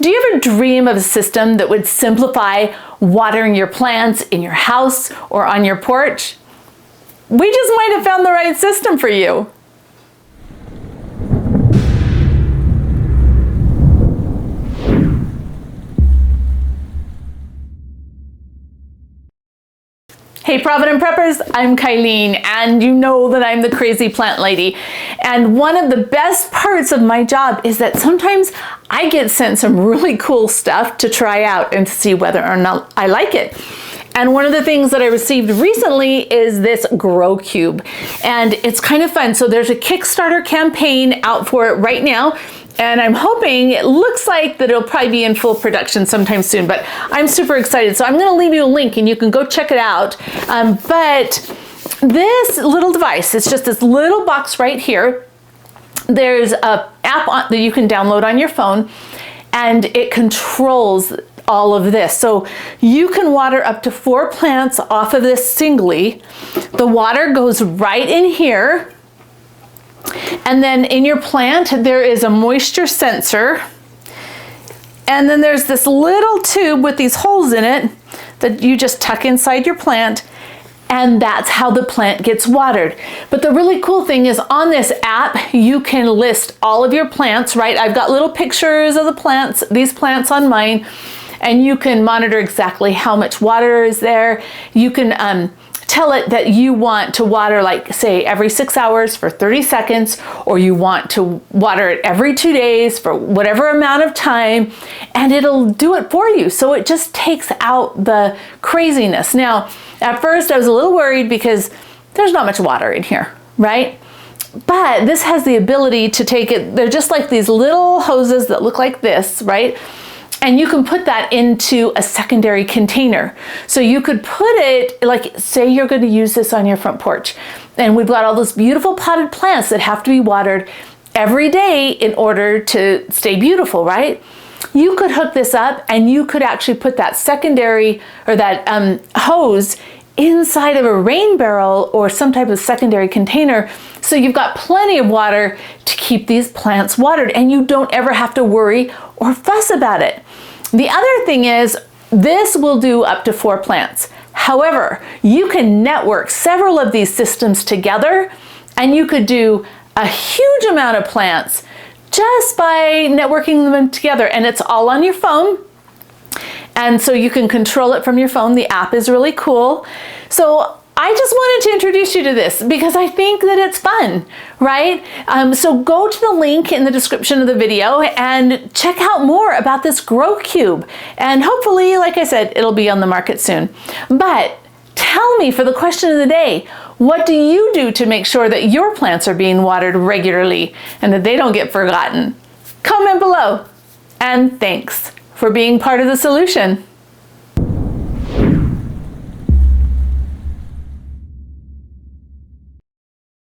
Do you ever dream of a system that would simplify watering your plants in your house or on your porch? We just might have found the right system for you. Hey Provident Preppers, I'm Kylene, and you know that I'm the crazy plant lady. And one of the best parts of my job is that sometimes I get sent some really cool stuff to try out and see whether or not I like it. And one of the things that I received recently is this GrowCube, and it's kind of fun. So there's a Kickstarter campaign out for it right now, and I'm hoping, it looks like that it'll probably be in full production sometime soon, but I'm super excited. So I'm gonna leave you a link and you can go check it out. But this little device, it's just this little box right here. There's an app that you can download on your phone, and it controls all of this. So you can water up to 4 plants off of this singly. The water goes right in here. And then in your plant, there is a moisture sensor. And then there's this little tube with these holes in it that you just tuck inside your plant. And that's how the plant gets watered. But the really cool thing is, on this app, you can list all of your plants, right? I've got little pictures of the plants, these plants on mine, and you can monitor exactly how much water is there. You can tell it that you want to water, like say every 6 hours for 30 seconds, or you want to water it every 2 days for whatever amount of time, and it'll do it for you. So it just takes out the craziness. Now, at first I was a little worried because there's not much water in here, right? But this has the ability to take it, they're just like these little hoses that look like this, right? And you can put that into a secondary container. So you could put it, like say you're going to use this on your front porch, and we've got all those beautiful potted plants that have to be watered every day in order to stay beautiful, right? You could hook this up and you could actually put that secondary, or that hose, inside of a rain barrel or some type of secondary container. So you've got plenty of water to keep these plants watered, and you don't ever have to worry or fuss about it. The other thing is, this will do up to 4 plants. However, you can network several of these systems together, and you could do a huge amount of plants just by networking them together, and it's all on your phone. And so you can control it from your phone. The app is really cool. So I just wanted to introduce you to this because I think that it's fun, right? So go to the link in the description of the video and check out more about this GrowCube. And hopefully, like I said, it'll be on the market soon. But tell me, for the question of the day, what do you do to make sure that your plants are being watered regularly and that they don't get forgotten? Comment below. And thanks for being part of the solution.